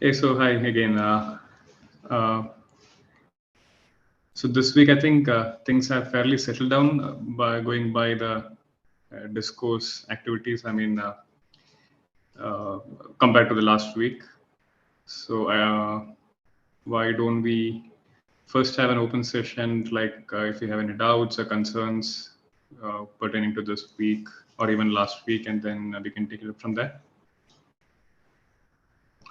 Hey, so hi again. Uh, so this week, I think things have fairly settled down by going by the discourse activities. Uh, compared to the last week. So why don't we first have an open session, like if you have any doubts or concerns pertaining to this week or even last week, and then we can take it up from there.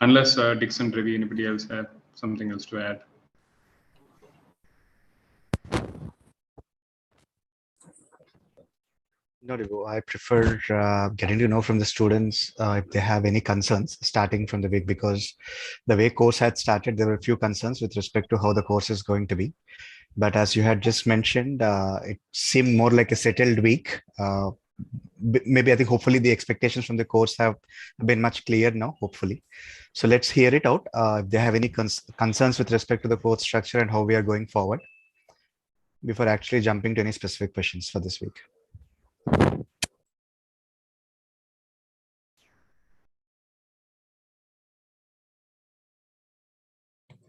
Unless Dixon, Ravi, anybody else have something else to add? No, Divo, I prefer getting to know from the students if they have any concerns starting from the week, because the way course had started, there were a few concerns with respect to how the course is going to be. But as you had just mentioned, it seemed more like a settled week. Maybe I think hopefully the expectations from the course have been much clearer now, hopefully. So let's hear it out. If they have any concerns with respect to the course structure and how we are going forward before actually jumping to any specific questions for this week.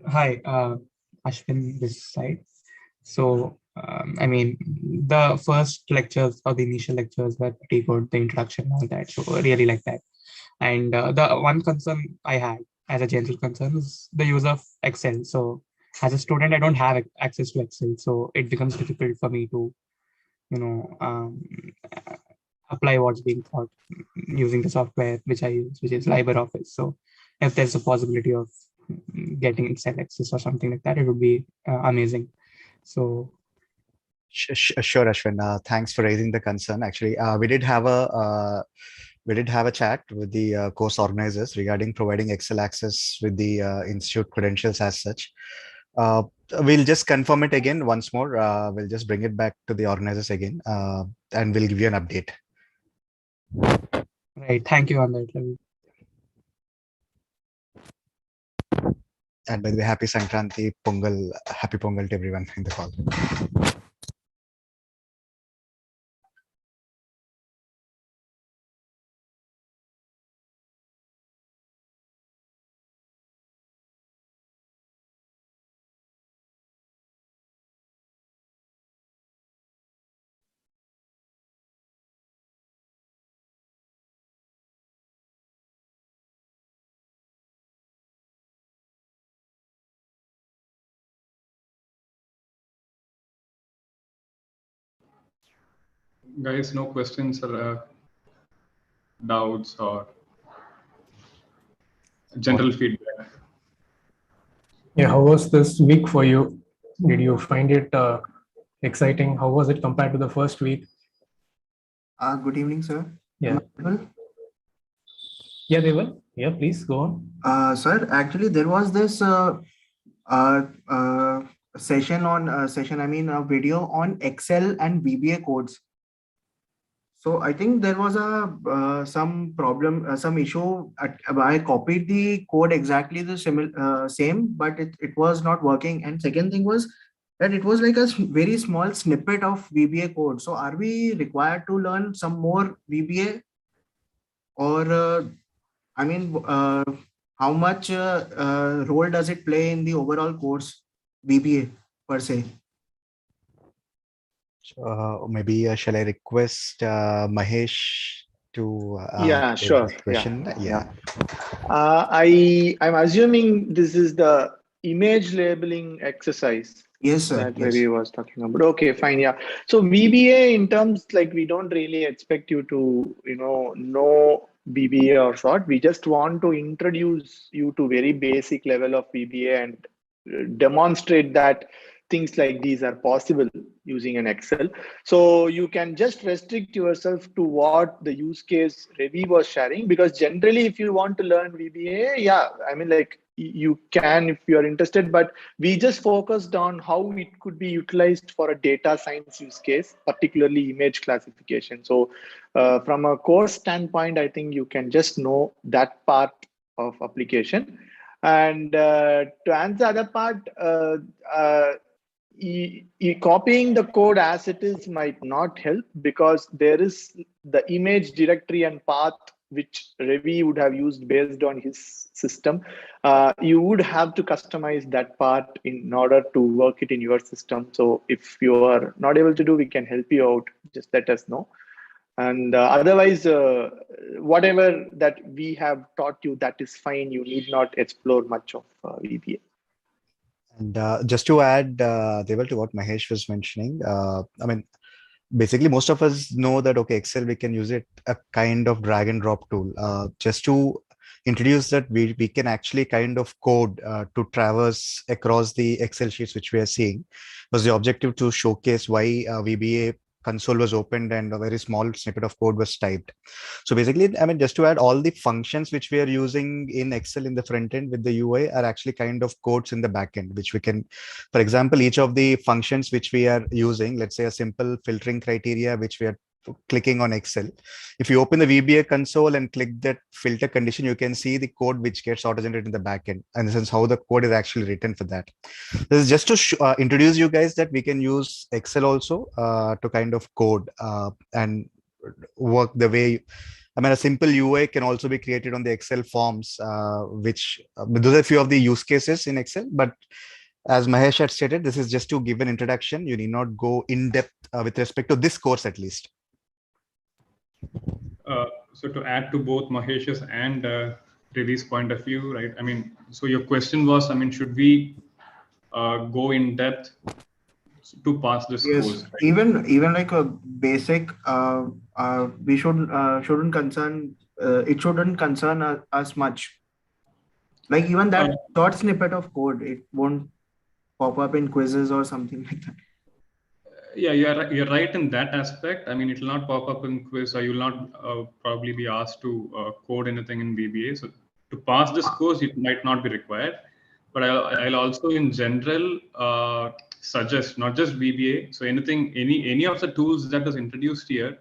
Hi, Ashwin this side. So, the first lectures or the initial lectures were pretty good, the introduction and all that. So, I really like that. And the one concern I had as a general concern is the use of Excel. So, as a student, I don't have access to Excel. So, it becomes difficult for me to, you know, apply what's being taught using the software which I use, which is LibreOffice. So, if there's a possibility of getting Excel access or something like that, it would be amazing. So Sure, Ashwin. Thanks for raising the concern. Actually, we did have a chat with the course organizers regarding providing Excel access with the institute credentials as such. Uh, we'll just confirm it again once more. We'll just bring it back to the organizers again, and we'll give you an update. right, thank you on that level. And by the way, happy Sankranti, Pongal, happy Pongal to everyone in the call. Guys, no questions or doubts or general feedback? Yeah, how was this week for you? Did you find it exciting? How was it compared to the first week? Good evening, sir. Yeah. Yeah, Deval. Yeah, please go on. Sir, actually, there was this session a video on Excel and VBA codes. So I think there was a some problem, some issue. I copied the code exactly the same, but it was not working. And second thing was that it was like a very small snippet of VBA code. So are we required to learn some more VBA, or how much role does it play in the overall course VBA per se? Maybe shall I request Mahesh to Yeah, take sure. this question? Yeah. I'm assuming this is the image labeling exercise. Yes, sir. That Yes. Ravi was talking about. Okay, fine. Yeah. So VBA, in terms, like, we don't really expect you to, know VBA or sort. We just want to introduce you to very basic level of VBA and demonstrate that things like these are possible using an Excel. So you can just restrict yourself to what the use case Ravi was sharing, because generally, if you want to learn VBA, yeah, like, you can if you're interested, but we just focused on how it could be utilized for a data science use case, particularly image classification. So from a course standpoint, I think you can just know that part of application. And to answer the other part, copying the code as it is might not help, because there is the image directory and path which Ravi would have used based on his system, you would have to customize that part in order to work it in your system. So if you are not able to do, we can help you out. Just let us know. And otherwise, whatever that we have taught you, that is fine. You need not explore much of VBA. And just to add, Deval, to what Mahesh was mentioning, I mean, basically most of us know that, okay, Excel, we can use it a kind of drag and drop tool. Just to introduce that, we can actually kind of code to traverse across the Excel sheets which we are seeing, was the objective to showcase why VBA console was opened and a very small snippet of code was typed. So basically, I mean, just to add, all the functions which we are using in Excel in the front end with the UI are actually kind of codes in the back end, which we can, for example, each of the functions which we are using, let's say a simple filtering criteria, which we are clicking on Excel. If you open the VBA console and click that filter condition, you can see the code which gets auto-generated in the backend, and this is how the code is actually written for that. This is just to introduce you guys that we can use Excel also to kind of code and work the way. I mean, a simple UI can also be created on the Excel forms, which those are a few of the use cases in Excel. But as Mahesh had stated, this is just to give an introduction. You need not go in depth with respect to this course, at least. So to add to both Mahesh's and Ravi's point of view, right? I mean, so your question was, I mean, should we go in depth to pass this course? Right? Even like a basic, we shouldn't concern. It shouldn't concern us much. Like even that short snippet of code, it won't pop up in quizzes or something like that. Yeah, you're right in that aspect. I mean, it will not pop up in quiz, or you will not probably be asked to code anything in VBA. So to pass this course, it might not be required. But I'll also, in general, suggest not just VBA. So any of the tools that was introduced here,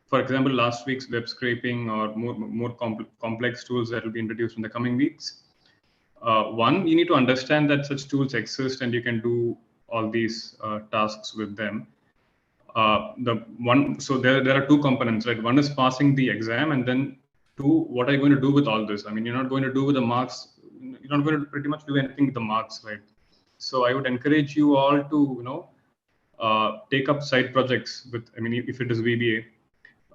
for example, last week's web scraping or more complex tools that will be introduced in the coming weeks. One, you need to understand that such tools exist and you can do all these tasks with them. So there are two components, right? One is passing the exam, and then two, what are you going to do with all this? I mean, you're not going to do with the marks. You're not going to pretty much do anything with the marks, right? So I would encourage you all to, take up side projects with. I mean, if it is VBA,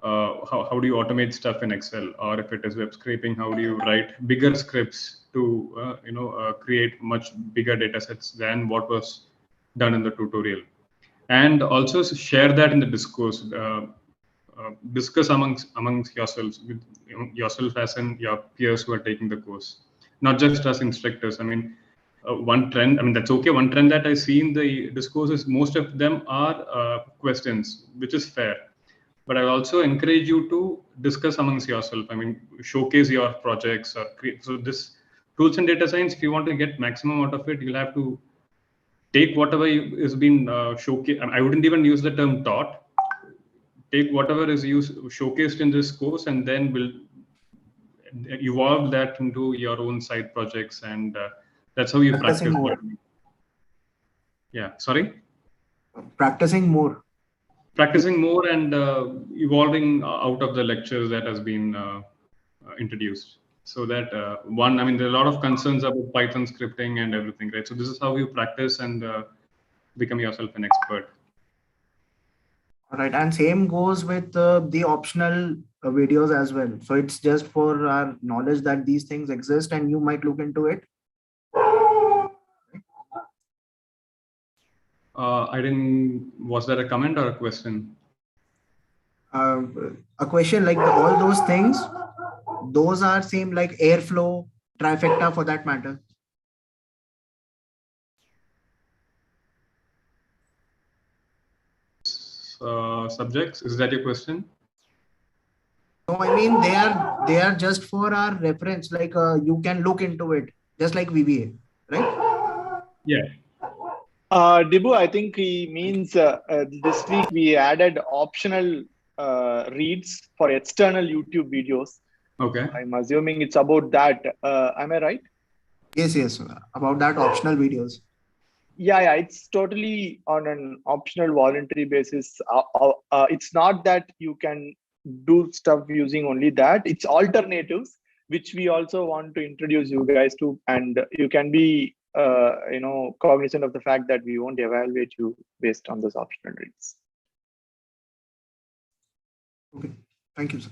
how do you automate stuff in Excel? Or if it is web scraping, how do you write bigger scripts to create much bigger data sets than what was done in the tutorial? And also share that in the discourse. Discuss amongst yourselves, with yourself as in your peers who are taking the course, not just as instructors. I mean, one trend, I mean, that's okay. One trend that I see in the discourse is most of them are questions, which is fair. But I also encourage you to discuss amongst yourself. I mean, showcase your projects or create. So this tools and data science, if you want to get maximum out of it, you'll have to take whatever is been showcased. I wouldn't even use the term taught. Take whatever is showcased in this course, and then we'll evolve that into your own side projects, and that's how you practice more. Yeah, sorry? Practicing more and evolving out of the lectures that has been introduced. So that one, I mean, there are a lot of concerns about Python scripting and everything, right? So this is how you practice and become yourself an expert. All right, and same goes with the optional videos as well. So it's just for our knowledge that these things exist and you might look into it. Was that a comment or a question? A question, like all those things, those are same like airflow, trifecta for that matter. Subjects, is that your question? No, I mean they are just for our reference, like you can look into it, just like VBA, right? Yeah. Dibu, I think he means this week we added optional reads for external YouTube videos. Okay. I'm assuming it's about that. Am I right? Yes, about that optional videos. Yeah, it's totally on an optional voluntary basis. It's not that you can do stuff using only that. It's alternatives, which we also want to introduce you guys to, and you can be cognizant of the fact that we won't evaluate you based on those optional reads. Okay, thank you, sir.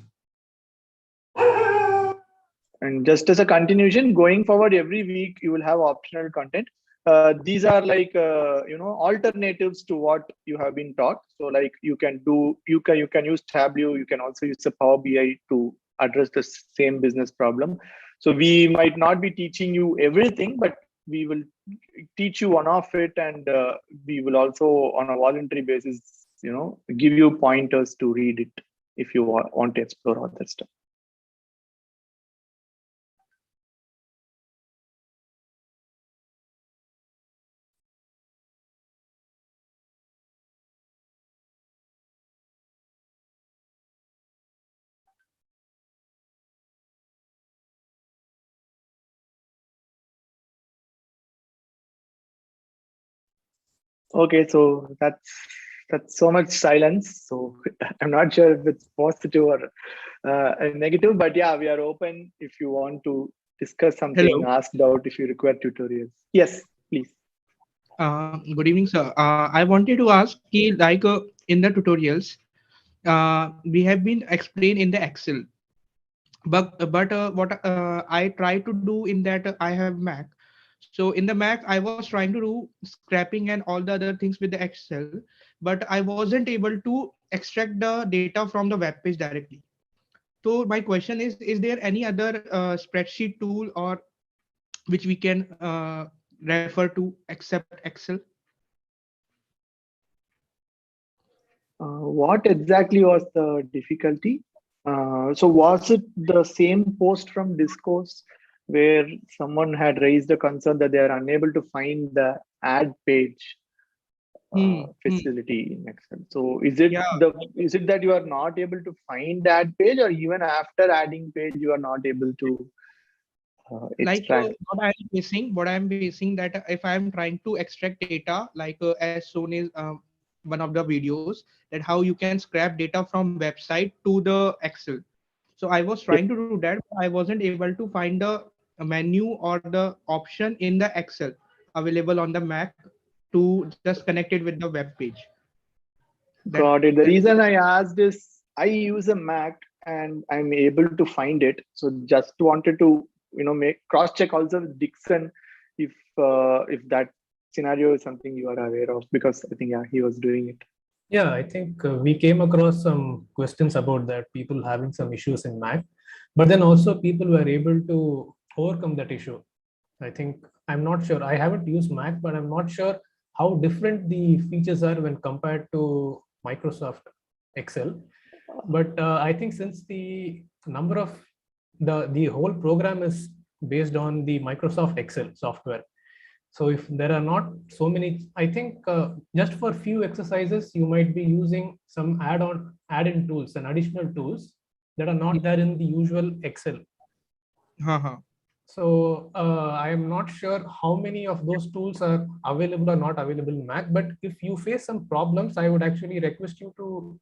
And just as a continuation, going forward, every week you will have optional content. These are like alternatives to what you have been taught. So like you can use Tableau, you can also use the Power BI to address the same business problem. So we might not be teaching you everything, but we will teach you one of it, and we will also on a voluntary basis, give you pointers to read it if you want to explore all that stuff. Okay, so that's so much silence. So I'm not sure if it's positive or negative, but yeah, we are open if you want to discuss something. Hello. Asked out if you require tutorials. Yes, please. Good evening, sir. I wanted to ask, like in the tutorials, we have been explained in the Excel, but what I try to do in that I have Mac. So in the Mac, I was trying to do scrapping and all the other things with the Excel, but I wasn't able to extract the data from the web page directly. So my question is there any other spreadsheet tool or which we can refer to except Excel? What exactly was the difficulty? So was it the same post from Discourse where someone had raised a concern that they are unable to find the add page facility in Excel? So is it that you are not able to find that page, or even after adding page you are not able to extract? What I'm facing that if I'm trying to extract data, like as soon as one of the videos that how you can scrap data from website to the Excel. So I was trying to do that, but I wasn't able to find the menu or the option in the Excel available on the Mac to just connect it with the web page. Got it. The reason I asked is I use a Mac and I'm able to find it. So just wanted to make cross check also with Dixon if that scenario is something you are aware of, because I think he was doing it. Yeah, I think we came across some questions about that, people having some issues in Mac, but then also people were able to overcome that issue. I think, I'm not sure, I haven't used Mac, but I'm not sure how different the features are when compared to Microsoft Excel. But I think since the number of the whole program is based on the Microsoft Excel software, so if there are not so many, I think just for few exercises, you might be using some add-in tools and additional tools that are not there in the usual Excel. So I am not sure how many of those tools are available or not available in Mac, but if you face some problems, I would actually request you to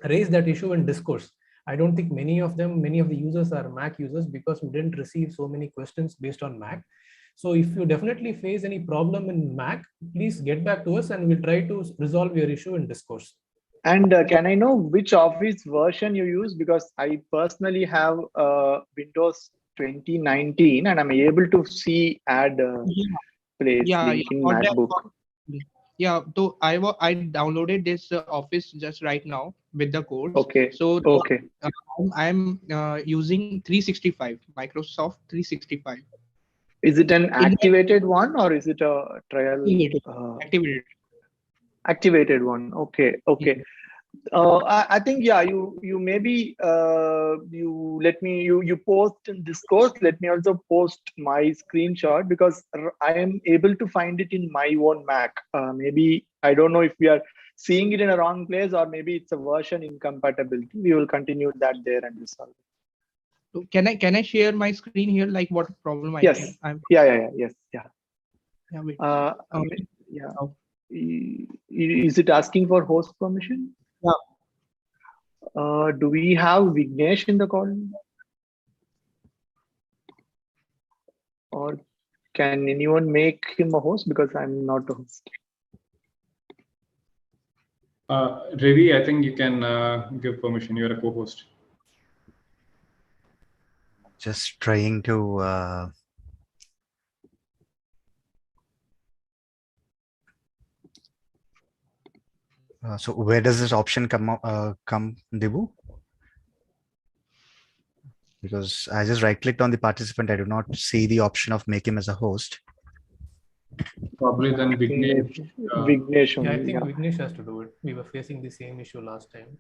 raise that issue in Discourse. I don't think many of the users are Mac users, because we didn't receive so many questions based on Mac. So if you definitely face any problem in Mac, please get back to us and we'll try to resolve your issue in Discourse. And can I know which Office version you use? Because I personally have Windows 2019 and I'm able to see add place in MacBook. Yeah, so I downloaded this Office just right now with the course. Okay. So okay. I'm using 365, Microsoft 365. Is it an activated one or is it a trial? Activated. Activated one. Okay. Okay. I think you maybe you let me you post in Discourse. Let me also post my screenshot, because I am able to find it in my own Mac. Maybe I don't know if we are seeing it in a wrong place, or maybe it's a version incompatibility. We will continue that there and resolve it. So can I share my screen here? Like what problem I yes. can? Yeah. Yes. Yeah. Yeah. Wait. Yeah. Is it asking for host permission? Yeah. Do we have Vignesh in the call? Or can anyone make him a host? Because I'm not a host. Ravi, I think you can give permission. You're a co-host. Just trying to. So where does this option come, Dibu? Because I just right-clicked on the participant. I do not see the option of make him as a host. Probably then Vignesh. Vignesh Yeah, I only. think Yeah. Vignesh has to do it. We were facing the same issue last time.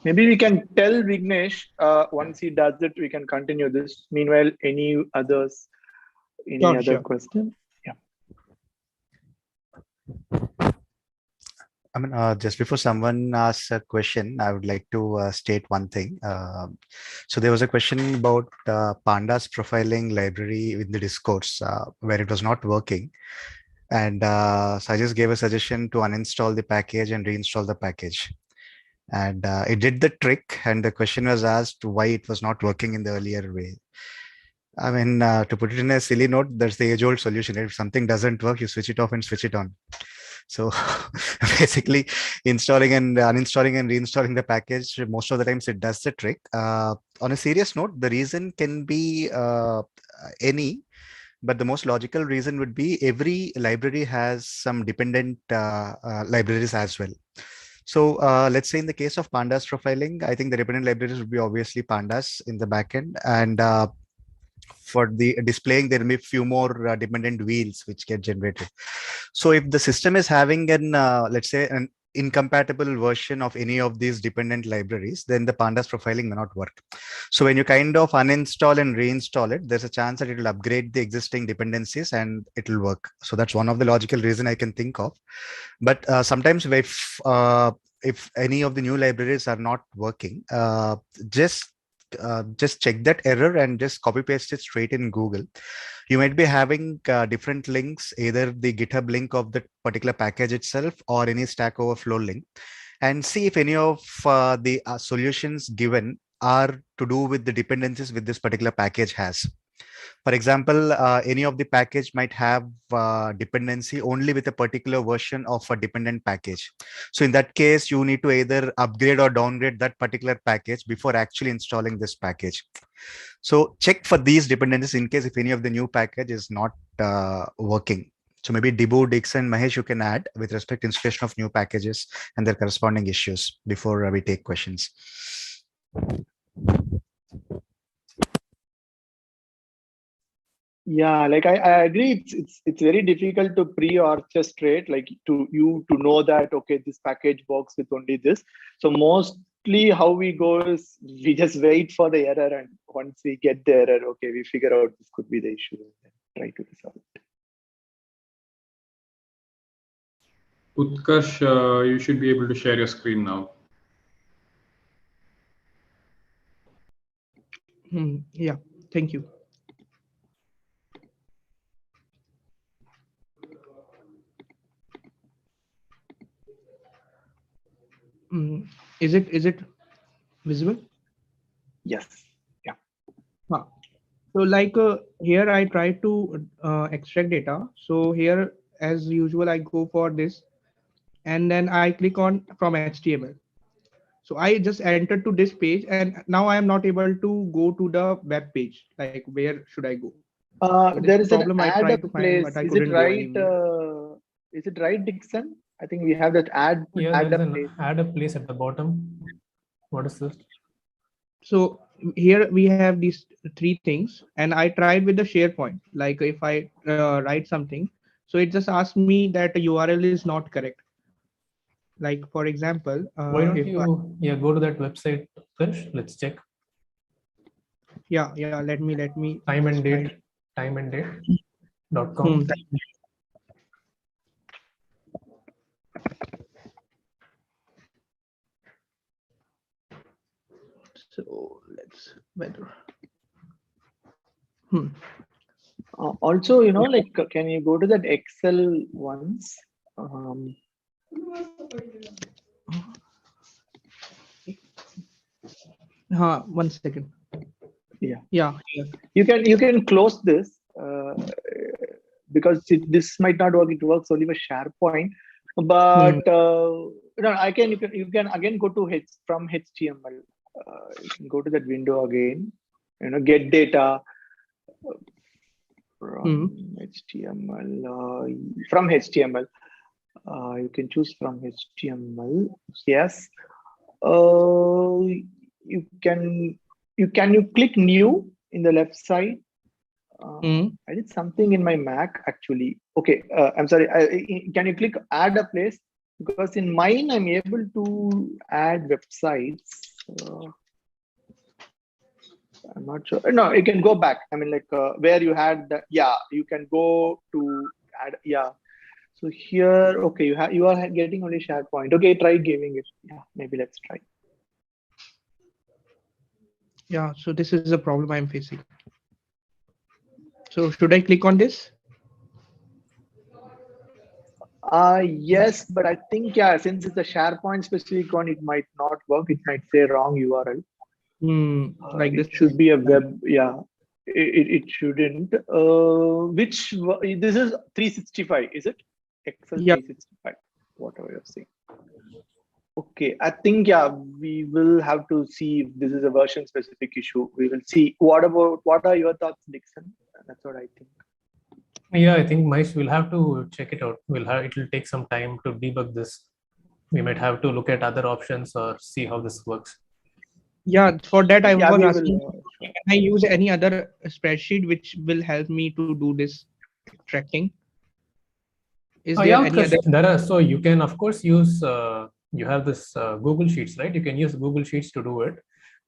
Maybe we can tell Vignesh once he does it, we can continue this. Meanwhile, any others, any other question? Yeah. I mean, just before someone asks a question, I would like to state one thing. So there was a question about Pandas profiling library in the discourse where it was not working. And so I just gave a suggestion to uninstall the package and reinstall the package. And it did the trick. And the question was asked why it was not working in the earlier way. I mean, to put it in a silly note, that's the age-old solution. If something doesn't work, you switch it off and switch it on. So basically, installing and uninstalling and reinstalling the package, most of the times it does the trick. On a serious note, the reason can be any, but the most logical reason would be every library has some dependent libraries as well. So let's say in the case of Pandas profiling, I think the dependent libraries would be obviously Pandas in the backend, and for the displaying, there may be few more dependent wheels which get generated. So if the system is having an, let's say, an incompatible version of any of these dependent libraries, then the Pandas profiling may not work. So when you kind of uninstall and reinstall it, there's a chance that it will upgrade the existing dependencies and it will work. So that's one of the logical reason I can think of. But sometimes if any of the new libraries are not working, just check that error and just copy paste it straight in Google. You might be having different links, either the GitHub link of the particular package itself or any Stack Overflow link, and see if any of the solutions given are to do with the dependencies with this particular package has. For example, any of the package might have dependency only with a particular version of a dependent package. So in that case, you need to either upgrade or downgrade that particular package before actually installing this package. So check for these dependencies in case if any of the new package is not working. So maybe Dibu, Dix, and Mahesh, you can add with respect to installation of new packages and their corresponding issues before we take questions. Yeah, like I agree. It's very difficult to pre-orchestrate, like to know that okay, this package works with only this. So mostly how we go is we just wait for the error, and once we get the error, okay, we figure out this could be the issue and try to resolve it. Utkarsh, you should be able to share your screen now. Yeah, thank you. Is it visible? Yes. Yeah. So like here I try to extract data. So here as usual I go for this and then I click on from HTML. So I just entered to this page and now I am not able to go to the web page. Like where should I go? So There is an problem I add tried a to find, place. but I Is it couldn't go right? anymore. Is it right, Dixon? I think we have that add Yeah, there's a an place. add a place at the bottom. What is this? So here we have these three things and I tried with the SharePoint. Like if I write something, so it just asks me that the URL is not correct. Like for example, Why don't you go to that website, Utkarsh? Let's check. Yeah, let me timeanddate.com. So let's better. Also, like, can you go to that Excel once? One second. Yeah. Yeah. You can close this because this might not work. It works only for SharePoint, but no, you can again go to from HTML. You can go to that window again. Get data from HTML. From HTML, you can choose from HTML. Yes. You click new in the left side. I did something in my Mac actually. Okay, I'm sorry. Can you click add a place? Because in mine, I'm able to add websites. I'm not sure. No, you can go back. I mean, like where you had the, you can go to add. Yeah. So here, okay, you are getting only SharePoint. Okay, try giving it. Yeah, maybe let's try. Yeah. So this is a problem I'm facing. So should I click on this? Yes, but I think, yeah, since it's a SharePoint specific one, it might not work. It might say wrong URL. Like this. It should be a web. Yeah, it shouldn't. This is 365, is it? Excel 365, whatever you're saying. Okay, I think, yeah, we will have to see if this is a version specific issue. We will see. What are your thoughts, Dixon? That's what I think. Yeah, I think we'll have to check it out. It will take some time to debug this. We might have to look at other options or see how this works. Yeah, for that I was asking, sure. can I use any other spreadsheet which will help me to do this tracking? Is there any other? So you can of course use. You have this Google Sheets, right? You can use Google Sheets to do it,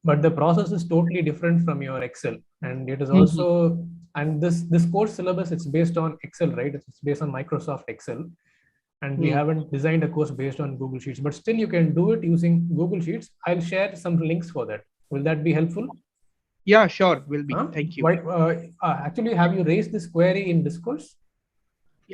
but the process is totally different from your Excel, and it is also and this course syllabus, it's based on Excel, right? It's based on Microsoft Excel, and we haven't designed a course based on Google Sheets, but still you can do it using Google Sheets. I'll share some links for that. Will that be helpful? Yeah, sure, will be. Thank you. Actually, have you raised this query in discourse?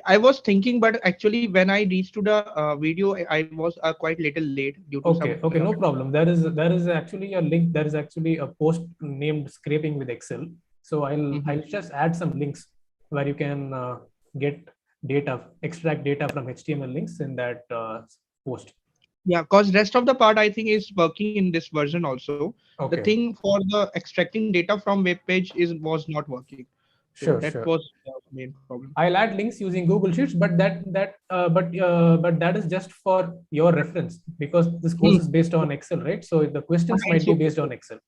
I was thinking, but actually when I reached to the video, I was quite little late due to okay, no problem. There is actually a link. There is actually a post named Scraping with Excel. So I'll just add some links where you can get data, extract data from HTML links in that post. Yeah, because rest of the part I think is working in this version also. Okay. The thing for the extracting data from web page was not working. So that was the main problem. I'll add links using Google Sheets, but that is just for your reference, because this course is based on Excel, right? So the questions might be based on Excel.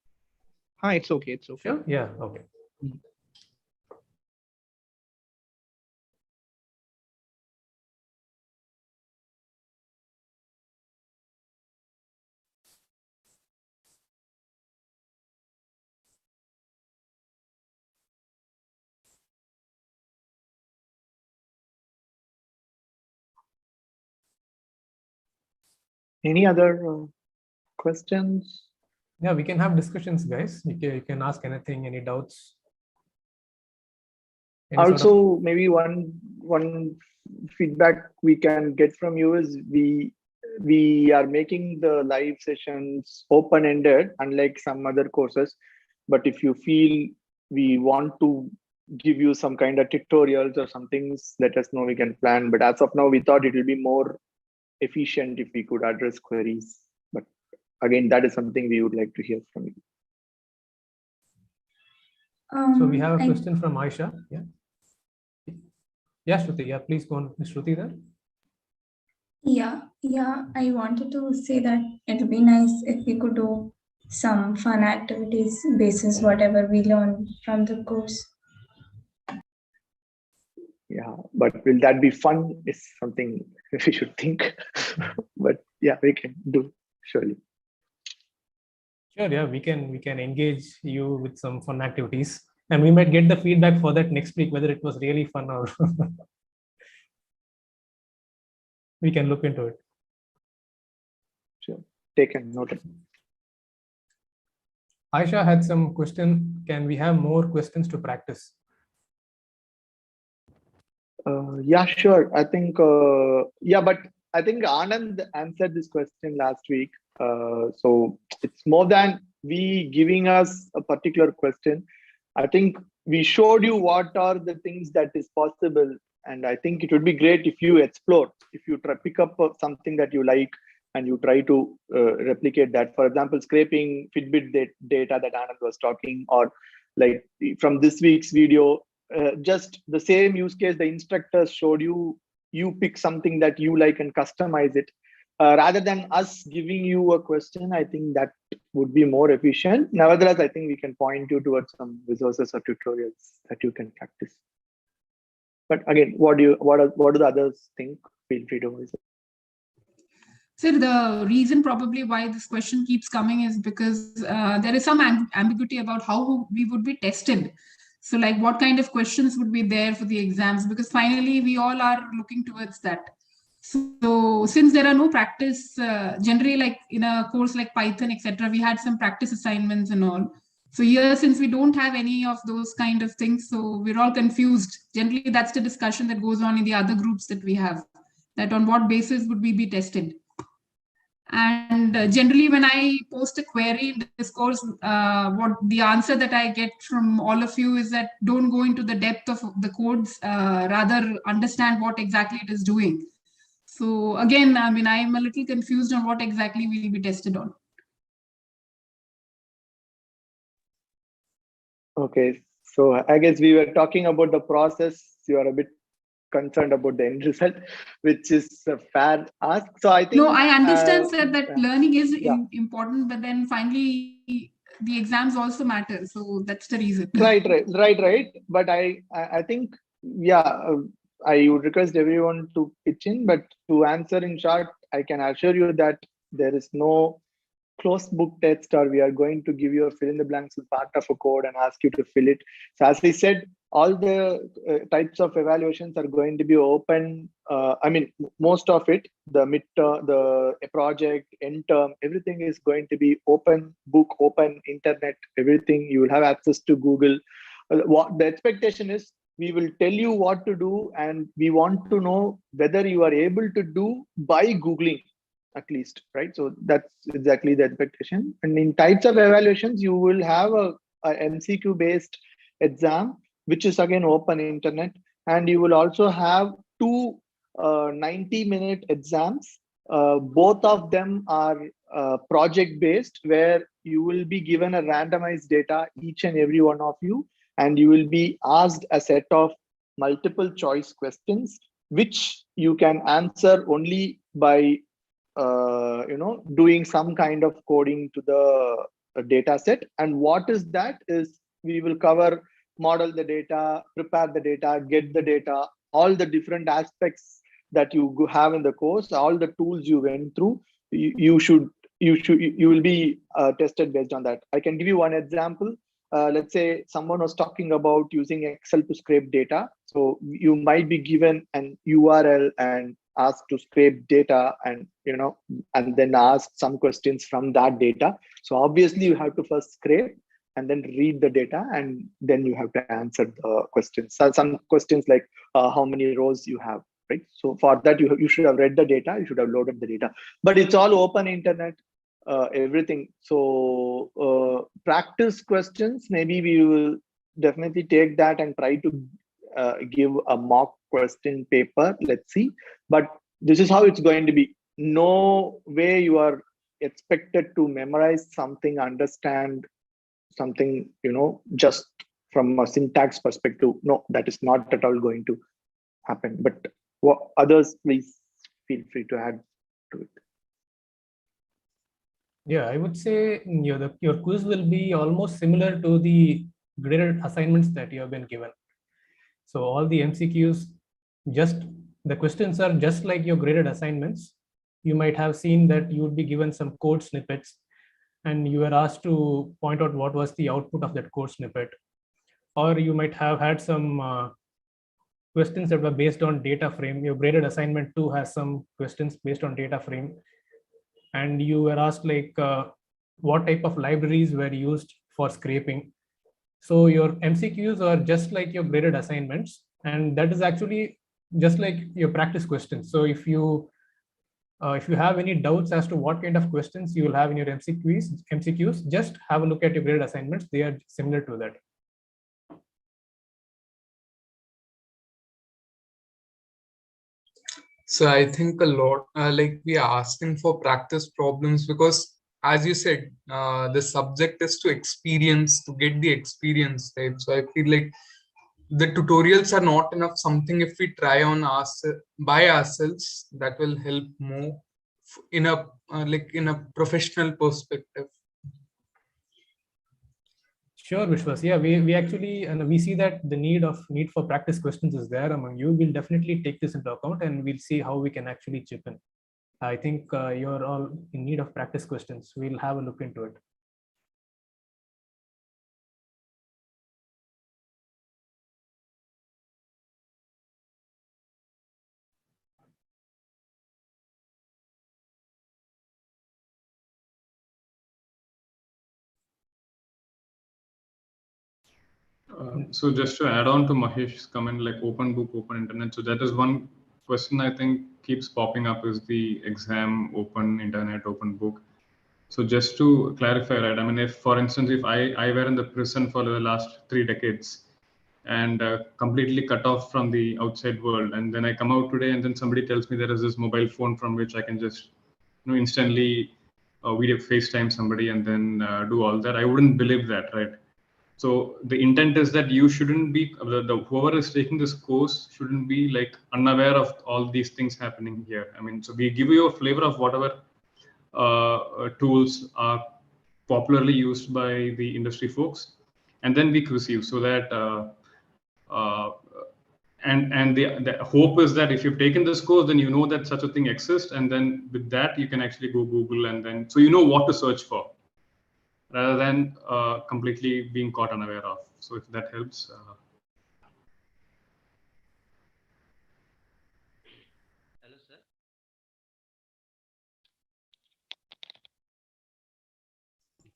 It's okay. It's okay. Sure. Yeah. Okay. Any other questions? Yeah, we can have discussions, guys. You can ask anything, any doubts. Also, maybe one feedback we can get from you is we are making the live sessions open-ended, unlike some other courses. But if you feel we want to give you some kind of tutorials or some things, let us know, we can plan. But as of now, we thought it will be more efficient if we could address queries. But again, that is something we would like to hear from you. So we have a question from Aisha. Yeah. Yeah, Shruti. Yeah, please go on, Shruti there. Yeah. I wanted to say that it would be nice if we could do some fun activities basis whatever we learn from the course. Yeah, but will that be fun is something we should think. But yeah, we can do, surely. Sure, yeah, we can engage you with some fun activities, and we might get the feedback for that next week, whether it was really fun or we can look into it. Sure, take a note. Aisha had some question. Can we have more questions to practice? Yeah, sure. I think, yeah, but I think Anand answered this question last week. So it's more than we giving us a particular question. I think we showed you what are the things that is possible. And I think it would be great if you explore, if you pick up something that you like and you try to replicate that. For example, scraping Fitbit data that Anand was talking, or like from this week's video, just the same use case the instructors showed you, you pick something that you like and customize it. Rather than us giving you a question, I think that would be more efficient. Nevertheless, I think we can point you towards some resources or tutorials that you can practice. But again, what do the others think? Feel free to voice it. So the reason probably why this question keeps coming is because there is some ambiguity about how we would be tested. So like what kind of questions would be there for the exams? Because finally we all are looking towards that. So since there are no practice, generally like in a course like Python, etc., we had some practice assignments and all. So here, since we don't have any of those kind of things, so we're all confused. Generally, that's the discussion that goes on in the other groups that we have, that on what basis would we be tested. And generally, when I post a query in Discourse, what the answer that I get from all of you is that don't go into the depth of the codes, rather understand what exactly it is doing. So again, I mean, I'm a little confused on what exactly we will be tested on. Okay, so I guess we were talking about the process. You are a bit concerned about the end result, which is a fair ask. So I think no, I understand sir, that learning is important, but then finally the exams also matter. So that's the reason. Right. But I think, I would request everyone to pitch in, but to answer in short, I can assure you that there is no closed book test, or we are going to give you a fill in the blanks with part of a code and ask you to fill it. So as I said, all the types of evaluations are going to be open. I mean, most of it, the midterm, the project, end term, everything is going to be open book, open internet, everything. You will have access to Google. What the expectation is, we will tell you what to do, and we want to know whether you are able to do by Googling at least, right? So that's exactly the expectation. And in types of evaluations, you will have a MCQ based exam, which is again open internet, and you will also have two 90-minute exams. Both of them are project based, where you will be given a randomized data, each and every one of you, and you will be asked a set of multiple choice questions, which you can answer only by doing some kind of coding to the data set. And what is that is, we will cover model the data, prepare the data, get the data, all the different aspects that you have in the course, all the tools you went through. You will be tested based on that. I can give you one example. Let's say someone was talking about using Excel to scrape data. So you might be given an URL and asked to scrape data, and and then ask some questions from that data. So obviously you have to first scrape and then read the data, and then you have to answer the questions. So some questions like how many rows you have, right? So for that, you should have read the data, you should have loaded the data, but it's all open internet, everything. So practice questions, maybe we will definitely take that and try to give a mock question paper. Let's see. But this is how it's going to be. No way you are expected to memorize something, understand something, just from a syntax perspective. No, that is not at all going to happen. But what others, please feel free to add to it. Yeah, I would say your quiz will be almost similar to the graded assignments that you have been given. So all the MCQs, the questions are just like your graded assignments. You might have seen that you would be given some code snippets, and you were asked to point out what was the output of that code snippet. Or you might have had some questions that were based on data frame. Your graded assignment 2 has some questions based on data frame. And you were asked like what type of libraries were used for scraping. So your MCQs are just like your graded assignments, and that is actually just like your practice questions. So if you If you have any doubts as to what kind of questions you will have in your MCQs, just have a look at your graded assignments. They are similar to that. So I think a lot, like we are asking for practice problems because, as you said, the subject is to experience, to get the experience, right? So I feel like the tutorials are not enough. Something if we try on us by ourselves, that will help more in a like in a professional perspective. Sure, Vishwas. Yeah, we actually, and we see that the need for practice questions is there among you. We'll definitely take this into account, and we'll see how we can actually chip in. I think you're all in need of practice questions. We'll have a look into it. So just to add on to Mahesh's comment, like open book, open internet. So that is one question I think keeps popping up, is the exam, open internet, open book. So just to clarify, right? I mean, if, for instance, if I were in the prison for the last 3 decades and completely cut off from the outside world, and then I come out today and then somebody tells me there is this mobile phone from which I can just, instantly video FaceTime somebody and then do all that, I wouldn't believe that, right? So the intent is that you shouldn't be, whoever is taking this course shouldn't be like unaware of all these things happening here. I mean, so we give you a flavor of whatever tools are popularly used by the industry folks, and then we quiz you so that uh, and the hope is that if you've taken this course, then you know that such a thing exists, and then with that you can actually go Google, and then so you know what to search for, rather than completely being caught unaware of. So if that helps. Hello,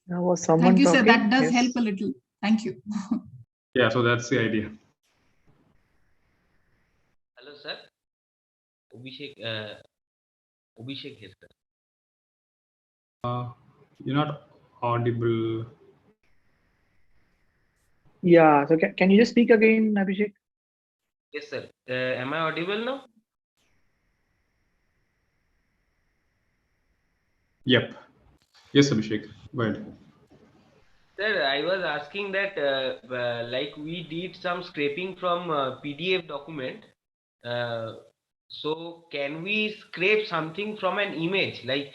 sir. Was someone Thank you, talking? sir. That does Yes. help a little. Thank you. Yeah, so that's the idea. Hello, sir. Abhishek, Abhishek here, sir. You're not audible. Yeah. So can you just speak again, Abhishek? Yes, sir. Am I audible now? Yep. Yes, Abhishek. Go ahead. Sir, I was asking that like we did some scraping from PDF document. So can we scrape something from an image? Like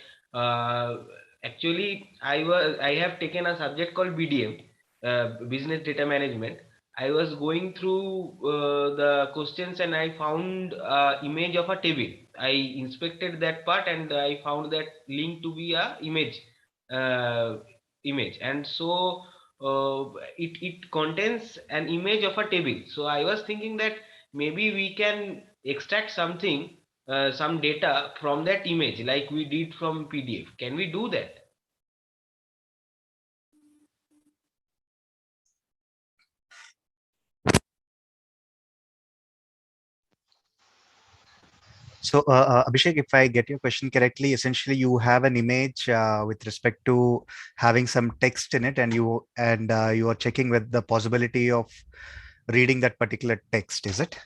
actually, I have taken a subject called BDM, Business Data Management. I was going through the questions and I found image of a table. I inspected that part and I found that link to be a uh, image, and so it contains an image of a table. So I was thinking that maybe we can extract something, some data from that image like we did from PDF. Can we do that? So, Abhishek, if I get your question correctly, essentially you have an image with respect to having some text in it, and you are checking with the possibility of reading that particular text. Is it?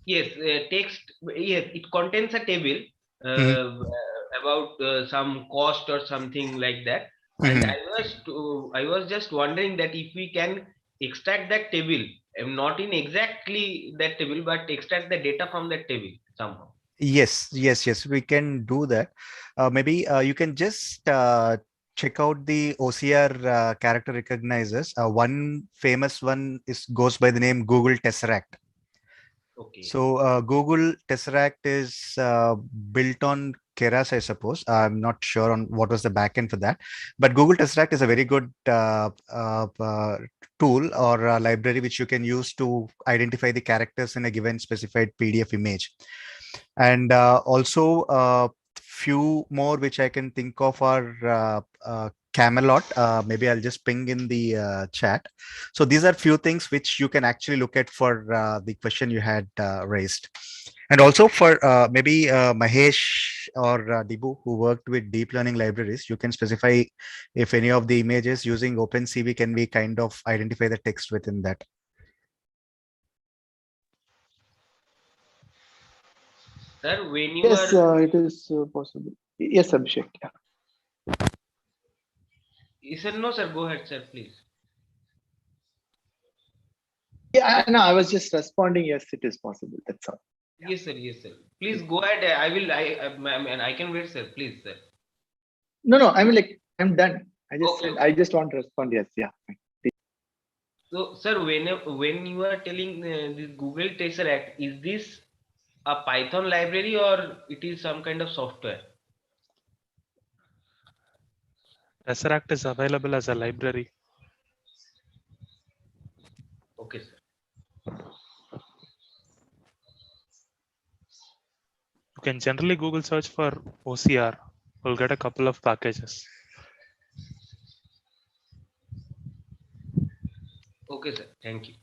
Yes, text. Yes, it contains a table about some cost or something like that. And I was just wondering that if we can extract that table, not in exactly that table, but extract the data from that table somehow. Yes, yes, yes. We can do that. Maybe you can just check out the OCR character recognizers. One famous one is goes by the name Google Tesseract. Okay. So Google Tesseract is built on Keras, I suppose. I'm not sure on what was the backend for that, but Google Tesseract is a very good tool or library which you can use to identify the characters in a given specified PDF image. And also few more which I can think of are Camelot. Maybe I'll just ping in the chat. So these are few things which you can actually look at for the question you had raised. And also for maybe Mahesh or Dibu who worked with deep learning libraries, you can specify if any of the images using OpenCV can we kind of identify the text within that. Sir, when you Yes, are, it is possible. Yes, Abhishek. Yeah. sir, no, sir, go ahead, sir, please. Yeah, no, I was just responding. Yes, it is possible. That's all. Yes, sir, yes, sir. Please go ahead. I can wait, sir. Please, sir. No, I mean, like, I'm done. I just Okay, said, I just want to respond. Yes, yeah. so, sir, when you are telling this Google Tesseract, is this a Python library or it is some kind of software? Tesseract is available as a library. Okay, sir. You can generally Google search for OCR. You'll get a couple of packages. Okay, sir. Thank you.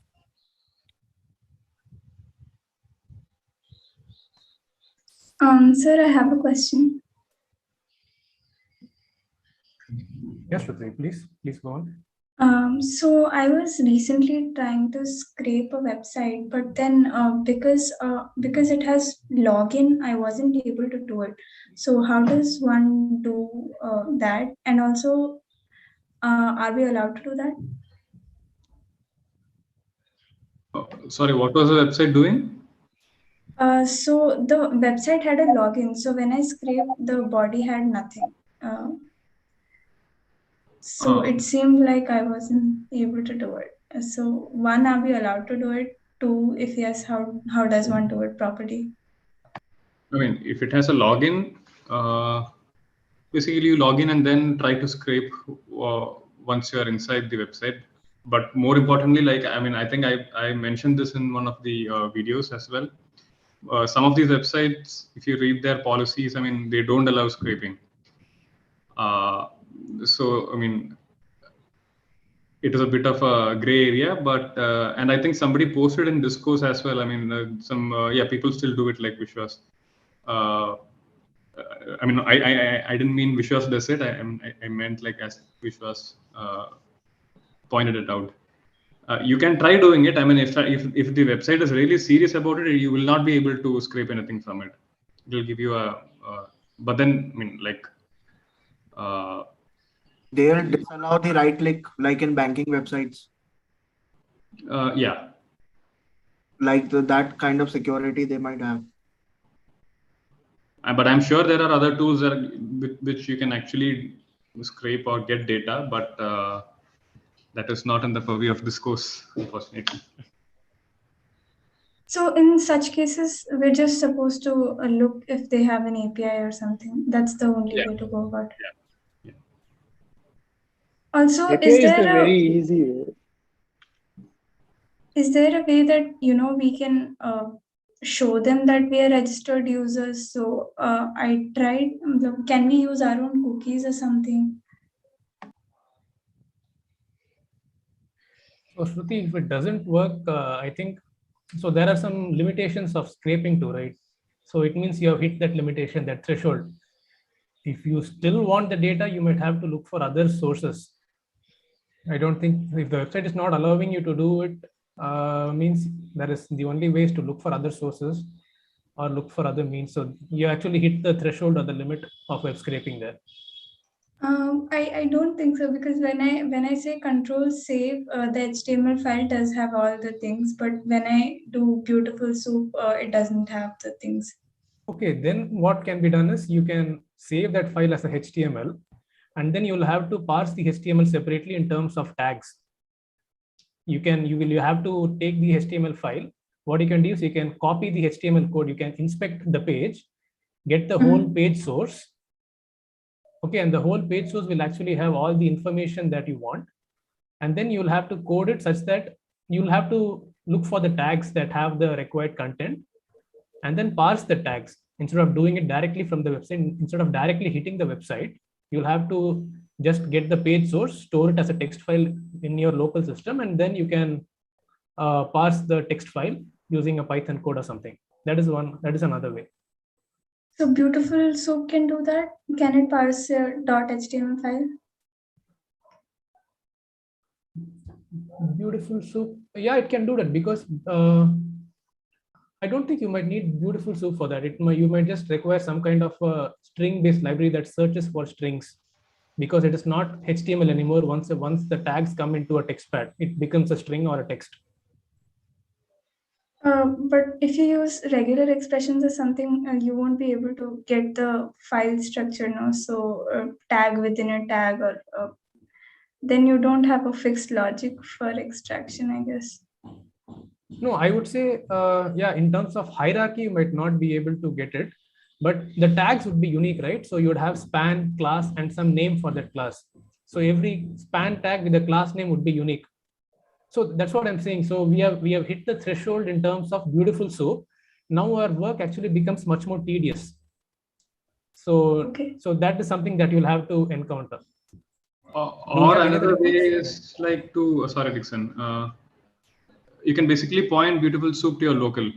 Sir, I have a question. Yes, Shruti, please go on. So I was recently trying to scrape a website, but then because it has login, I wasn't able to do it. So how does one do that? And also, are we allowed to do that? Sorry, what was the website doing? So the website had a login. So when I scraped, the body had nothing. So it seemed like I wasn't able to do it. So one, are we allowed to do it? Two, if yes, how does one do it properly? I mean, if it has a login, basically you log in and then try to scrape once you are inside the website. But more importantly, like, I mean, I think I mentioned this in one of the videos as well. Some of these websites, if you read their policies, I mean, they don't allow scraping. So, I mean, it is a bit of a gray area, but and I think somebody posted in Discourse as well. I mean, people still do it like Vishwas. I mean, I didn't mean Vishwas does it. I meant like as Vishwas pointed it out. You can try doing it. I mean, if the website is really serious about it, you will not be able to scrape anything from it. It will give you but then I mean, like. They'll disallow the right click, like in banking websites. Yeah. Like that kind of security they might have. But I'm sure there are other tools with which you can actually scrape or get data, but that is not in the purview of this course, unfortunately. So in such cases, we're just supposed to look if they have an API or something. That's the only way to go about it. Yeah. Also, API is the very easy way. Is there a way that we can show them that we are registered users? So I tried. Can we use our own cookies or something? So Shruti, if it doesn't work, I think so. There are some limitations of scraping too, right? So it means you have hit that limitation, that threshold. If you still want the data, you might have to look for other sources. I don't think if the website is not allowing you to do it, means that is the only ways to look for other sources or look for other means. So you actually hit the threshold or the limit of web scraping there. I don't think so, because when I say control save, the HTML file does have all the things, but when I do beautiful soup, it doesn't have the things. Okay, then what can be done is you can save that file as a HTML, and then you'll have to parse the HTML separately in terms of tags. You have to take the HTML file. What you can do is you can copy the HTML code, you can inspect the page, get the whole page source. Okay, and the whole page source will actually have all the information that you want. And then you'll have to code it such that you'll have to look for the tags that have the required content and then parse the tags. Instead of doing it directly from the website, instead of directly hitting the website, you'll have to just get the page source, store it as a text file in your local system, and then you can parse the text file using a Python code or something. That is one. That is another way. So Beautiful Soup can do that? Can it parse a .html file? Beautiful Soup. Yeah, it can do that because I don't think you might need Beautiful Soup for that. You might just require some kind of a string-based library that searches for strings, because it is not HTML anymore. Once the tags come into a text pad, it becomes a string or a text. But if you use regular expressions or something, you won't be able to get the file structure now. So tag within a tag, or then you don't have a fixed logic for extraction, I guess. No, I would say, yeah, in terms of hierarchy, you might not be able to get it, but the tags would be unique, right? So you would have span, class, and some name for that class. So every span tag with a class name would be unique. So that's what I'm saying. So we have hit the threshold in terms of Beautiful Soup. Now our work actually becomes much more tedious. So, so that is something that you'll have to encounter. Or another way is like to, sorry, Dixon. You can basically point Beautiful Soup to your local.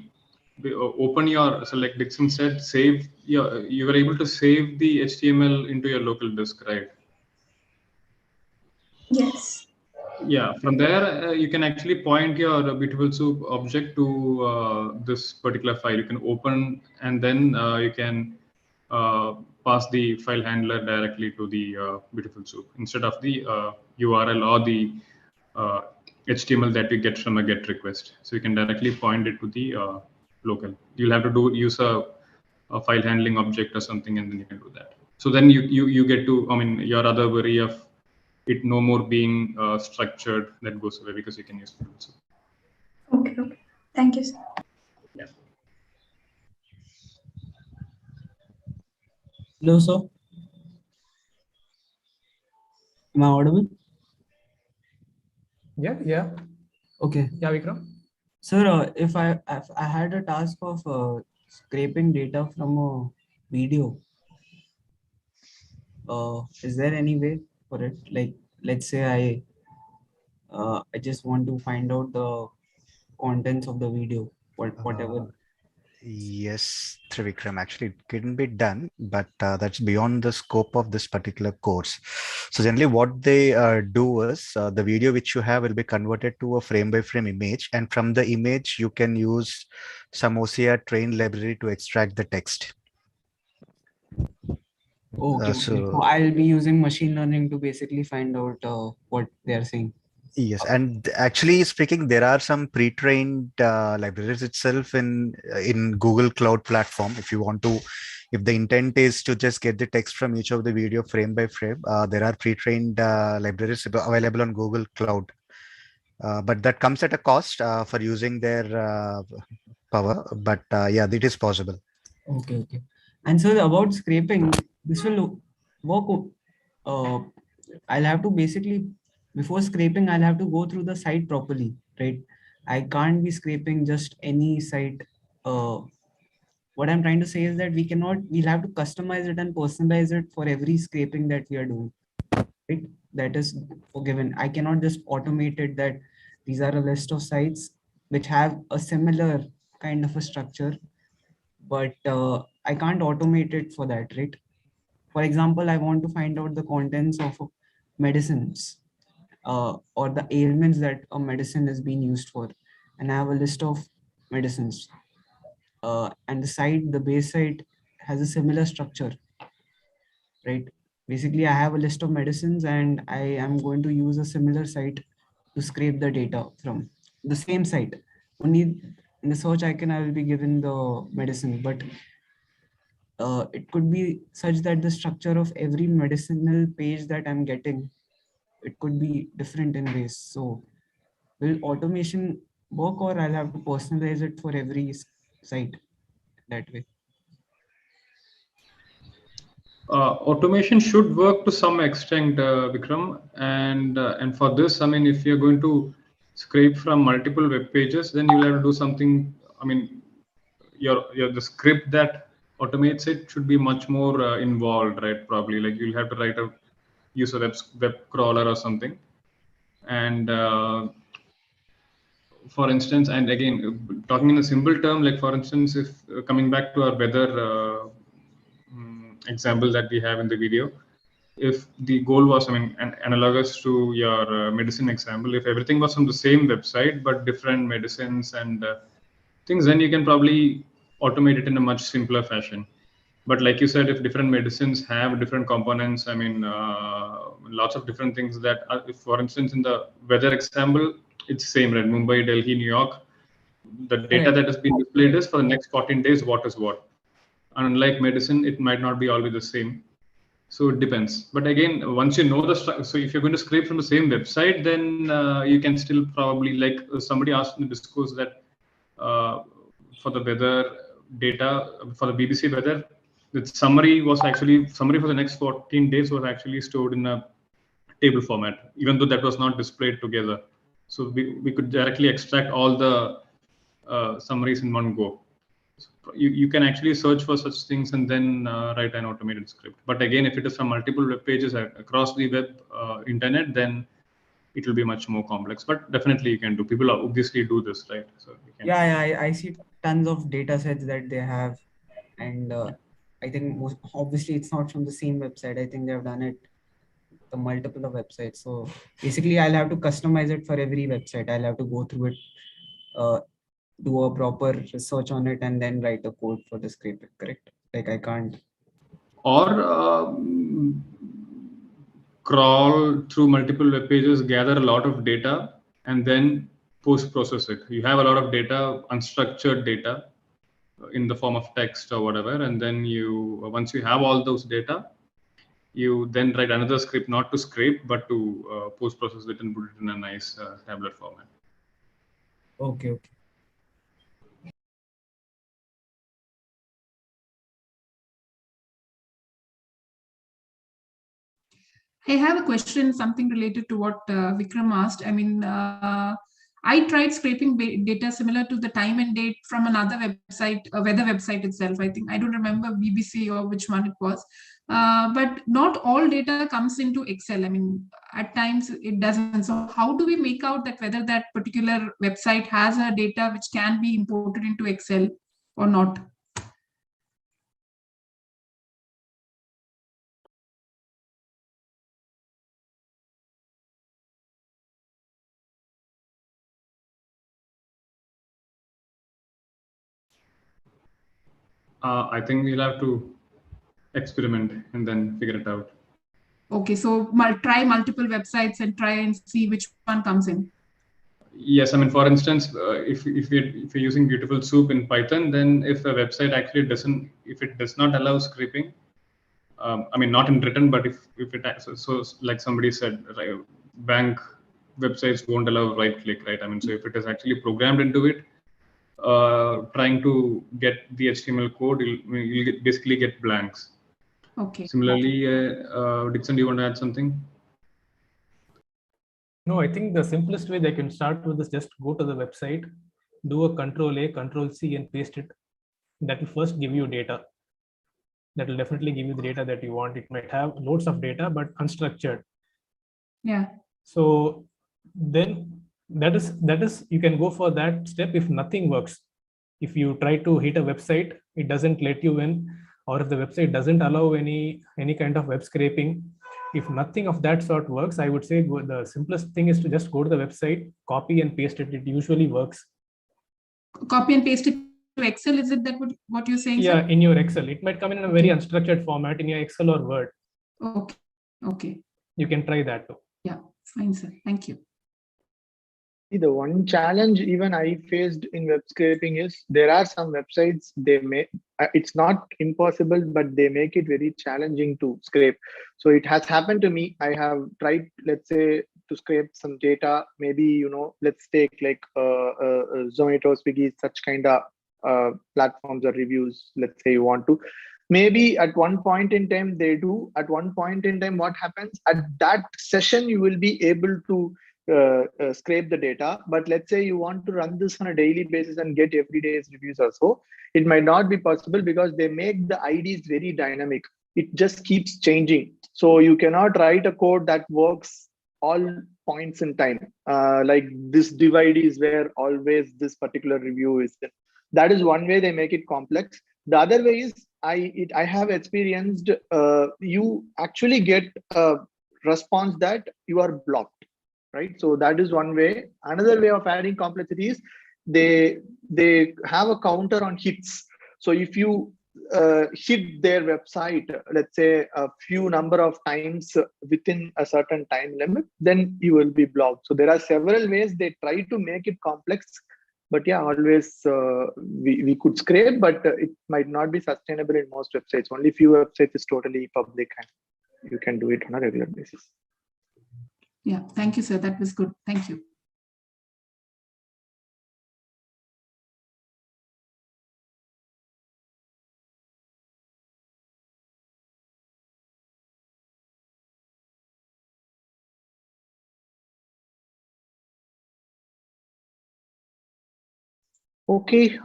Open your, so like Dixon said, save your, you were able to save the HTML into your local disk, right? Yes. Yeah, from there you can actually point your Beautiful Soup object to this particular file. You can open, and then you can pass the file handler directly to the Beautiful Soup instead of the URL or the HTML that you get from a GET request. So you can directly point it to the local. You'll have to use a file handling object or something, and then you can do that. So then you get to, I mean, your other worry of it no more being structured, that goes away because you can use Beautiful Soup. Okay. Thank you, sir. Yeah. Hello, sir. Am I audible? Yeah. Okay. Yeah, Vikram. Sir, if I had a task of scraping data from a video, is there any way for it? Like, let's say I just want to find out the contents of the video, whatever. Yes, Trivikram, actually it can be done, but that's beyond the scope of this particular course. So generally what they do is the video which you have will be converted to a frame by frame image, and from the image you can use some OCR trained library to extract the text. Okay, so I'll be using machine learning to basically find out what they are saying. Yes, and actually speaking, there are some pre-trained libraries itself in Google Cloud Platform. If you want to, if the intent is to just get the text from each of the video frame by frame, there are pre-trained libraries available on Google Cloud. But that comes at a cost for using their power. But yeah, it is possible. Okay. And so about scraping, this will work. I'll have to basically, before scraping, I'll have to go through the site properly, right? I can't be scraping just any site. What I'm trying to say is that we'll have to customize it and personalize it for every scraping that we are doing, right? That is forgiven. I cannot just automate it that these are a list of sites which have a similar kind of a structure, but I can't automate it for that, right? For example, I want to find out the contents of medicines or the ailments that a medicine is being used for. And I have a list of medicines. And the base site has a similar structure, right? Basically, I have a list of medicines and I am going to use a similar site to scrape the data from the same site. Only in the search icon, I will be given the medicine, but it could be such that the structure of every medicinal page that I'm getting, it could be different in ways. So will automation work, or I'll have to personalize it for every site that way? Automation should work to some extent, Vikram, and for this, I mean, if you're going to scrape from multiple web pages, then you'll have to do something. I mean, the script that automates it should be much more involved, right? Probably like you'll have to use a web crawler or something, and for instance, and again, talking in a simple term, like for instance, if coming back to our weather example that we have in the video, if the goal was, I mean, analogous to your medicine example, if everything was on the same website, but different medicines and things, then you can probably automate it in a much simpler fashion. But like you said, if different medicines have different components, I mean, lots of different things that, if, for instance, in the weather example, it's same, right? Mumbai, Delhi, New York. The data that has been displayed is for the next 14 days, what is what. And unlike medicine, it might not be always the same. So it depends. But again, once you know so if you're going to scrape from the same website, then you can still probably, like somebody asked in the discourse that for the weather data, for the BBC weather, the summary for the next 14 days was actually stored in a table format, even though that was not displayed together. So we could directly extract all the summaries in one go. You can actually search for such things and then write an automated script. But again, if it is from multiple web pages across the web internet, then it will be much more complex. But definitely you can do. People obviously do this, right? So I see tons of data sets that they have, and I think obviously it's not from the same website. I think they have done it the multiple of websites. So basically, I'll have to customize it for every website. I'll have to go through it, do a proper research on it, and then write a code for the scraping. Correct? Like I can't. Or crawl through multiple web pages, gather a lot of data, and then post-process it. You have a lot of data, unstructured data, in the form of text or whatever, and then once you have all those data, you then write another script, not to scrape, but to post-process it and put it in a nice tabular format. Okay. I have a question, something related to what Vikram asked. I mean, I tried scraping data similar to the time and date from another website, a weather website itself. I think, I don't remember BBC or which one it was. But not all data comes into Excel. I mean, at times it doesn't. So how do we make out that whether that particular website has a data which can be imported into Excel or not? I think we'll have to experiment and then figure it out. Okay, so try multiple websites and try and see which one comes in. Yes, I mean, for instance, if you're using Beautiful Soup in Python, then if a website actually if it does not allow scraping, I mean, not in written, but if it so like somebody said, right, bank websites won't allow right click, right? I mean, so if it is actually programmed into it, trying to get the HTML code, you'll basically get blanks. Okay. Similarly, Dixon, do you want to add something? No, I think the simplest way they can start with is just go to the website, do a Control-A, Control-C, and paste it. That will first give you data. That will definitely give you the data that you want. It might have loads of data, but unstructured. Yeah. So then that is you can go for that step if nothing works. If you try to hit a website, it doesn't let you in, or if the website doesn't allow any kind of web scraping. If nothing of that sort works, I would say the simplest thing is to just go to the website, copy and paste it. It usually works. Copy and paste it to Excel, is it that what you're saying? Yeah, sir? in your Excel. It might come in a very unstructured format in your Excel or Word. Okay. You can try that too. Yeah, fine, sir. Thank you. The one challenge even I faced in web scraping is there are some websites it's not impossible, but they make it very challenging to scrape. So it has happened to me. I have tried, let's say, to scrape some data. Maybe, let's take like Zomato, Swiggy, such kind of platforms or reviews. Let's say you want to. Maybe at one point in time they do. At one point in time, what happens at that session, you will be able to scrape the data. But let's say you want to run this on a daily basis and get every day's reviews or so, it might not be possible because they make the IDs very dynamic. It just keeps changing. So you cannot write a code that works all points in time. Like this divide is where always this particular review is. That is one way they make it complex. The other way is I have experienced you actually get a response that you are blocked, right? So that is one way. Another way of adding complexity is they have a counter on hits. So if you hit their website, let's say a few number of times within a certain time limit, then you will be blocked. So there are several ways they try to make it complex. But yeah, always we could scrape, but it might not be sustainable in most websites. Only few websites is totally public and you can do it on a regular basis. Yeah, thank you, sir. That was good. Thank you. Okay,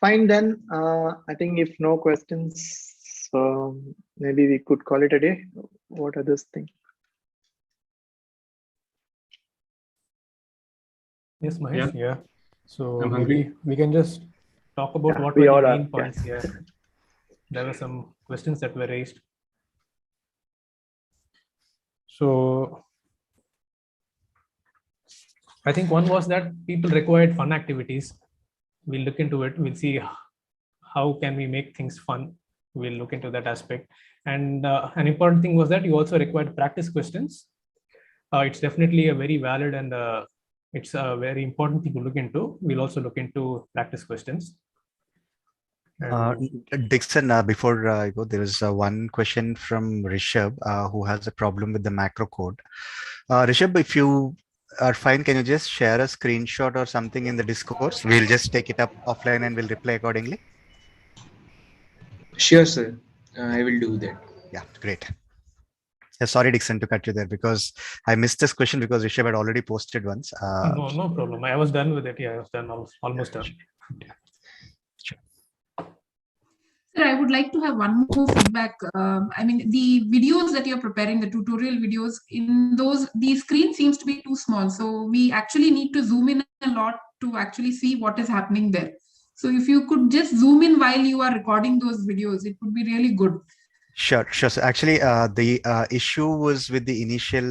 fine then. I think if no questions, maybe we could call it a day. What are those things? Yes, Mahesh. Yeah. So I'm maybe hungry. we can just talk about what we were all the are, main points here. There were some questions that were raised. So I think one was that people required fun activities. We'll look into it. We'll see how can we make things fun. We'll look into that aspect. And an important thing was that you also required practice questions. It's definitely a very valid and it's a very important thing to look into. We'll also look into practice questions. Dixon, before I go, there is one question from Rishabh who has a problem with the macro code. Rishabh, if you are fine, can you just share a screenshot or something in the discourse? We'll just take it up offline and we'll reply accordingly. Sure, sir. I will do that. Yeah, great. Sorry, Dixon, to cut you there because I missed this question because Rishabh had already posted once. No problem. I was done with it. Yeah, I was done, almost done. Yeah. Sir, I would like to have one more feedback. I mean, the videos that you're preparing, the tutorial videos, in those, the screen seems to be too small. So we actually need to zoom in a lot to actually see what is happening there. So if you could just zoom in while you are recording those videos, it would be really good. Sure. So actually, the issue was with the initial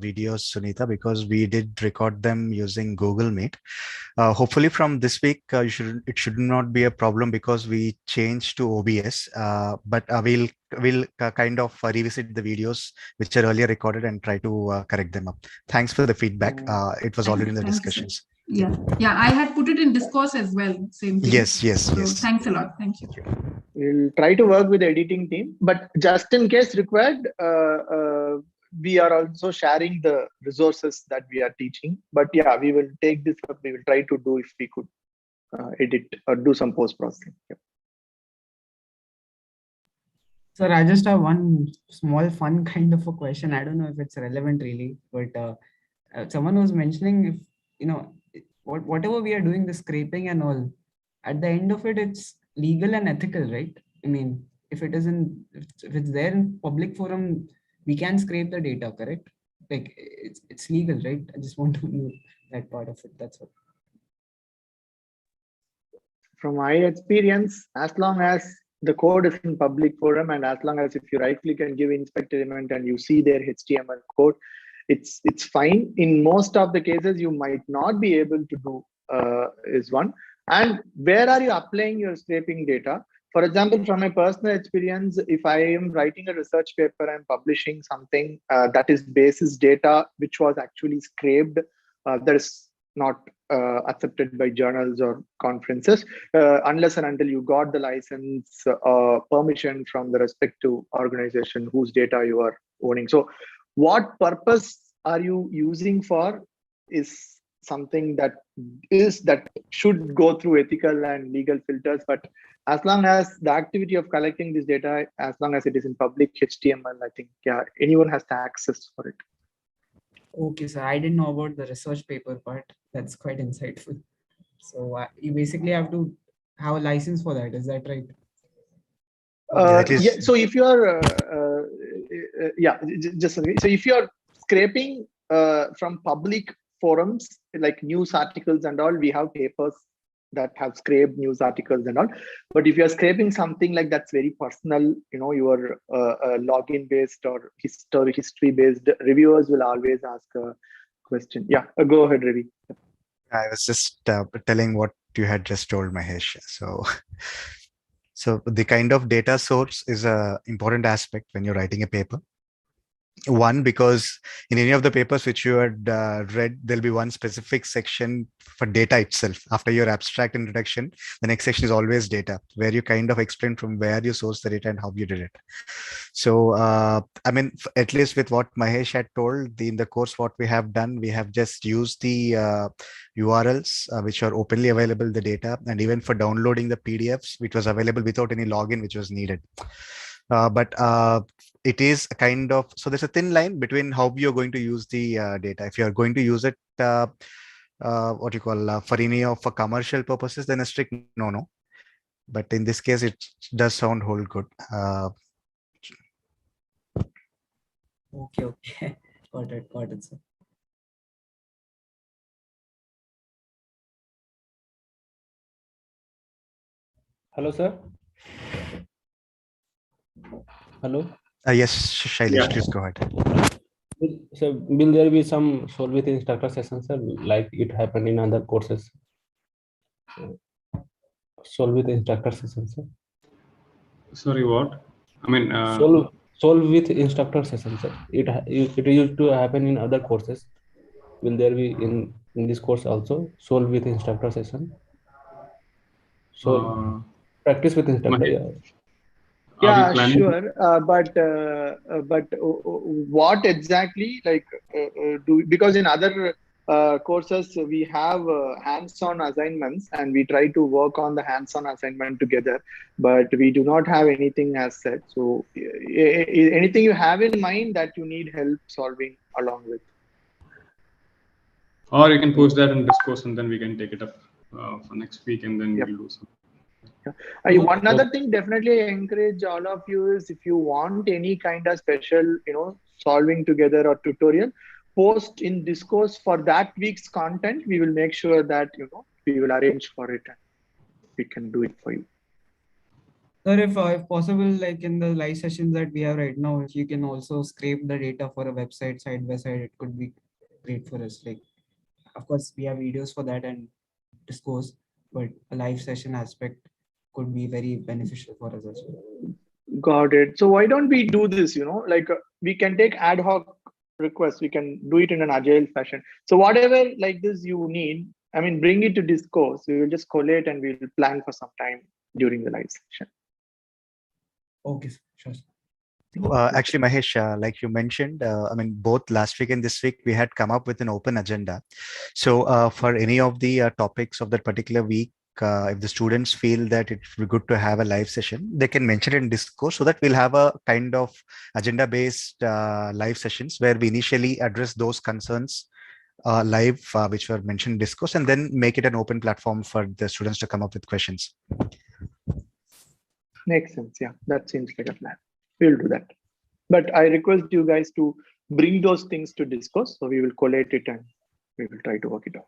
videos, Sunita, because we did record them using Google Meet. Hopefully from this week, it should not be a problem because we changed to OBS, but we'll kind of revisit the videos which are earlier recorded and try to correct them up. Thanks for the feedback. It was already in the discussions. Yeah, I had put it in discourse as well. Same thing. Yes. So thanks a lot. Thank you. We'll try to work with the editing team, but just in case required, we are also sharing the resources that we are teaching. But yeah, we will take this up. We will try to do if we could edit or do some post processing. Yeah. Sir, I just have one small fun kind of a question. I don't know if it's relevant really, but someone was mentioning if whatever we are doing, the scraping and all, at the end of it, it's legal and ethical, right? I mean, if it's there in public forum, we can scrape the data, correct? Like it's legal, right? I just want to know that part of it. That's all. From my experience, as long as the code is in public forum and as long as if you right click and give inspect element and you see their HTML code, it's fine. In most of the cases, you might not be able to do is one. And where are you applying your scraping data? For example, from my personal experience, if I am writing a research paper and publishing something that is basis data, which was actually scraped, that is not accepted by journals or conferences, unless and until you got the license permission from the respective organization whose data you are owning. So what purpose are you using for is something that should go through ethical and legal filters. But as long as the activity of collecting this data, as long as it is in public HTML, I think anyone has the access for it. Okay, so I didn't know about the research paper part. That's quite insightful. So you basically have to have a license for that. Is that right? Yeah. So if you are, so if you are scraping from public forums like news articles and all. We have papers that have scraped news articles and all. But if you're scraping something like that's very personal, your login based or history based, reviewers will always ask a question. Yeah, go ahead, Ravi. I was just telling what you had just told, Mahesh. So the kind of data source is a important aspect when you're writing a paper. One, because in any of the papers which you had read, there'll be one specific section for data itself. After your abstract introduction, the next section is always data, where you kind of explain from where you source the data and how you did it. So, I mean, at least with what Mahesh had told, in the course, what we have done, we have just used the URLs which are openly available, the data, and even for downloading the PDFs, which was available without any login, which was needed. But it is a kind of, so there's a thin line between how you're going to use the data. If you're going to use it, what you call for any of for commercial purposes, then a strict no. But in this case, it does sound whole good. Okay. Got it, sir. Hello, sir. Hello. Yes, Shailesh, please go ahead. So, will there be some solve with instructor sessions, sir, like it happened in other courses? Solve with instructor sessions, sir. Sorry, what? I mean, solve with instructor sessions, sir. It used to happen in other courses. Will there be in this course also solve with instructor session? So practice with instructor. Yeah, sure. But what exactly because in other courses we have hands-on assignments and we try to work on the hands-on assignment together, but we do not have anything as such. So anything you have in mind that you need help solving along with? Or you can post that in Discourse and then we can take it up for next week and then we'll do something. One other thing, definitely I encourage all of you is if you want any kind of special, solving together or tutorial, post in Discourse for that week's content. We will make sure that, we will arrange for it and we can do it for you. Sir, if possible, like in the live sessions that we have right now, if you can also scrape the data for a website side by side, it could be great for us. Like, of course, we have videos for that and Discourse, but a live session aspect could be very beneficial for us as well. Got it. So why don't we do this? We can take ad hoc requests. We can do it in an agile fashion. So whatever like this you need, I mean, bring it to Discourse. We will just collate and we will plan for some time during the live session. Okay, sure. Actually, Mahesh, like you mentioned, I mean, both last week and this week, we had come up with an open agenda. So for any of the topics of that particular week, if the students feel that it would be good to have a live session, they can mention it in Discourse so that we'll have a kind of agenda-based live sessions where we initially address those concerns live, which were mentioned in Discourse, and then make it an open platform for the students to come up with questions. Makes sense. Yeah, that seems like a plan. We'll do that. But I request you guys to bring those things to Discourse. So we will collate it and we will try to work it out.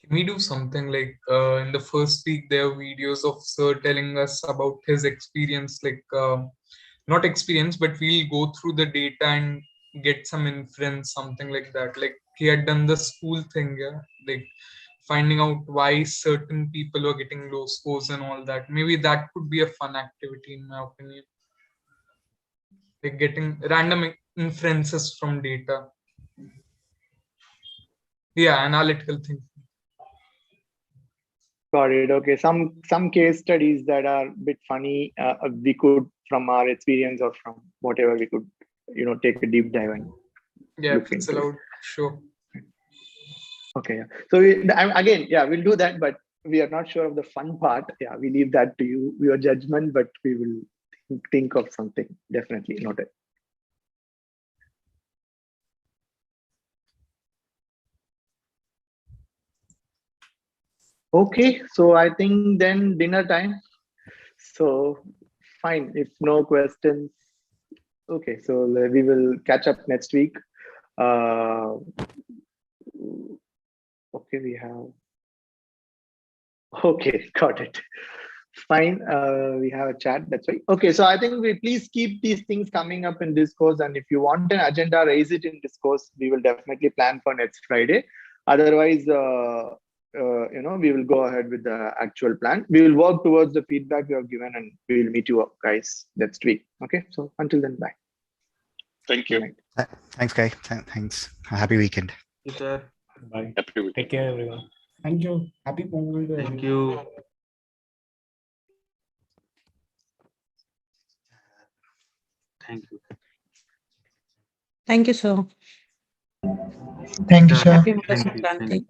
Can we do something like in the first week, there are videos of Sir telling us about his experience, like not experience, but we'll go through the data and get some inference, something like that. Like he had done the school thing, yeah, like finding out why certain people were getting low scores and all that. Maybe that could be a fun activity in my opinion. Like getting random inferences from data. Yeah, analytical thinking. Got it. Okay. Some case studies that are a bit funny. We could, from our experience or from whatever, we could, take a deep dive and if it's allowed, sure. Okay. Yeah. So again, yeah, we'll do that, but we are not sure of the fun part. Yeah, we leave that to you, your judgment, but we will think of something. Definitely noted. Okay, so I think then dinner time. So fine, if no questions. Okay, so we will catch up next week. Okay, we have. Okay, got it. Fine. We have a chat. That's right. Okay, so I think we please keep these things coming up in discourse, and if you want an agenda, raise it in discourse. We will definitely plan for next Friday. Otherwise, we will go ahead with the actual plan. We will work towards the feedback you have given, and we will meet you up, guys, next week. Okay. So until then, bye. Thank you. Thanks, guys. Thanks. A happy weekend. Bye. Happy weekend. Take care, everyone. Thank you. Happy Pongal to Thank everyone. you. Thank you. Thank you, sir. Thank you, sir. Happy Makar Thank you. Thank Sankranti. you.